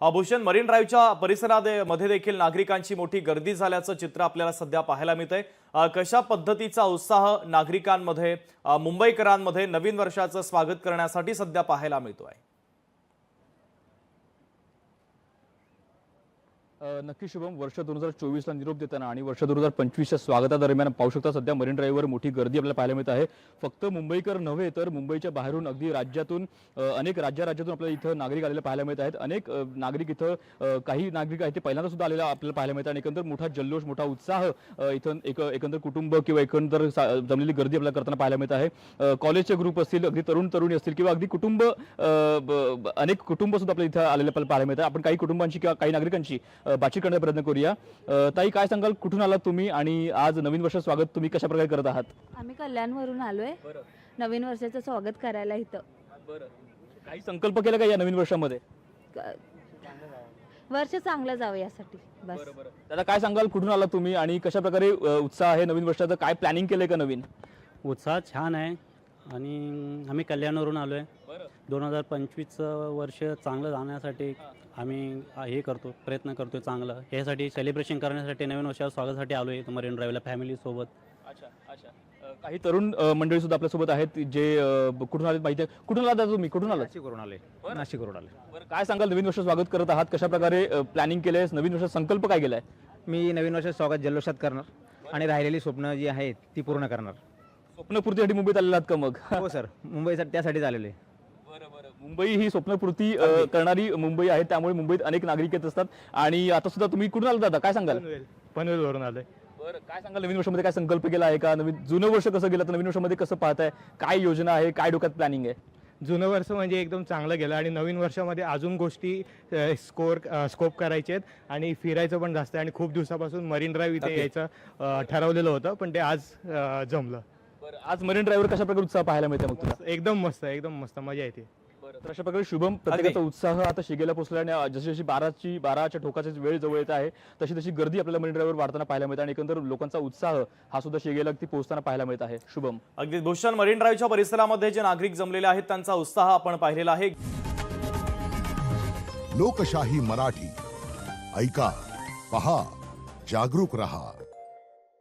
Bhushan, marine ड्राईव्हच्या परिसरामध्ये देखील नागरिकांची मोठी गर्दी झाल्याचं चित्र आपल्याला सध्या पाहायला मिळतंय। कशा पद्धतीचा उत्साह नागरिकांमध्ये मुंबईकरांमध्ये नवीन वर्षाचं स्वागत करण्यासाठी सध्या पाहायला मिळतोय। नक्की शुभम, वर्ष 2024 ला निरोप देताना आणि वर्ष 2025च्या स्वागतादरम्यान पाहू शकता सध्या मरीन ड्राईव्हवर मोठी गर्दी आपल्याला पाहायला मिळत आहे। फक्त मुंबईकर नव्हे तर मुंबईच्या बाहेरून अगदी राज्यातून अनेक राज्यातून आपल्याला इथं नागरिक आलेले पाहायला मिळत आहेत। अनेक नागरिक इथं काही नागरिक आहेत ते पहिल्यांदा सुद्धा आलेला आपल्याला पाहायला मिळतात आणि एकंदर मोठा जल्लोष मोठा उत्साह इथं एकंदर कुटुंब किंवा एकंदर जमलेली गर्दी आपल्याला करताना पाहायला मिळत आहे। कॉलेजचे ग्रुप असतील, अगदी तरुणी असतील किंवा अगदी कुटुंब अनेक कुटुंब सुद्धा आपल्याला इथं आलेले आपल्याला पाहायला मिळतात। आपण काही कुटुंबांची किंवा काही नागरिकांची बातचीत करण्याचा प्रयत्न करूया। ताई, काय सांगाल, कुठून आलात तुम्ही आणि आज नवीन वर्ष स्वागत तुम्ही कशा प्रकारे करत आहात? आम्ही कल्याणवरून आलोय नवीन वर्षाचं स्वागत करायला इथं। काही संकल्प केला का या नवीन वर्षामध्ये? वर्ष चांगलं जावं यासाठी बस। दादा, काय सांगाल, कुठून आलात तुम्ही आणि कशा प्रकारे उत्साह आहे नवीन वर्षाचं? काय प्लॅनिंग केलंय का नवीन? उत्साह छान आहे आणि आम्ही कल्याणवरून आलो आहे। 2025चं वर्ष चांगलं जाण्यासाठी आम्ही हे करतो, प्रयत्न करतोय चांगलं। यासाठी सेलिब्रेशन करण्यासाठी नवीन वर्षाच्या स्वागतासाठी आलो आहे मरीन ड्राईव्हला फॅमिलीसोबत। काही तरुण मंडळी सुद्धा आपल्यासोबत आहेत जे कुठून आलेत माहिती आहे? कुठून आलात तुम्ही? कुठून आलात? नाशिकवरून आले। बरं, काय सांगाल, नवीन वर्ष स्वागत करत आहात, कशा प्रकारे प्लॅनिंग केलंय? नवीन वर्षाचा संकल्प काय केलाय? मी नवीन वर्षाचं स्वागत जल्लोषात करणार आणि राहिलेली स्वप्न जी आहेत ती पूर्ण करणार। स्वप्नपूर्तीसाठी मुंबईत आलेला आहात का मग? हो सर, मुंबईसाठी त्यासाठी आलेलो आहे। मुंबई ही स्वप्नपूर्ती करणारी मुंबई आहे, त्यामुळे मुंबईत अनेक नागरिक येत असतात। आणि आता सुद्धा तुम्ही कुठून आलात दादा, काय सांगाल? पनवेलवरून आलोय। बरं, काय सांगाल, नवीन वर्षामध्ये काय संकल्प केला आहे का? नवीन जुनं वर्ष कसं गेलं तर नवीन वर्षामध्ये कसं पाहताय? काय योजना आहे, काय डोक्यात प्लॅनिंग आहे? जुनं वर्ष म्हणजे एकदम चांगलं गेलं आणि नवीन वर्षामध्ये अजून गोष्टी स्कोप करायचे आहेत आणि फिरायचं पण जास्त आहे आणि खूप दिवसापासून मरीन ड्राईव्ह इथे यायचं ठरवलेलं होतं, पण ते आज जमलं। आज मरीन ड्राईव्हवर कशा प्रकारे उत्साह पाहायला मिळते मग तुला? एकदम मस्त मजा येते। तर अशा प्रकारे शुभम, प्रत्येकाचा उत्साह आता शिगेला पोहोचला आणि जशी जशी 12च्या ठोकाची वेळ जवळ येत आहे तशी तशी गर्दी आपल्याला मरीन ड्राईव्हवर वाढताना पाहायला मिळते आणि एकंदर लोकांचा उत्साह हा सुद्धा शिगेला अगदी पोहोचताना पाहायला मिळत आहे। शुभम, अगदी भूषण, मरीन ड्राईव्हच्या परिसरामध्ये जे नागरिक जमलेले आहेत त्यांचा उत्साह आपण पाहिलेला आहे। लोकशाही मराठी ऐका, पहा, जागरूक रहा।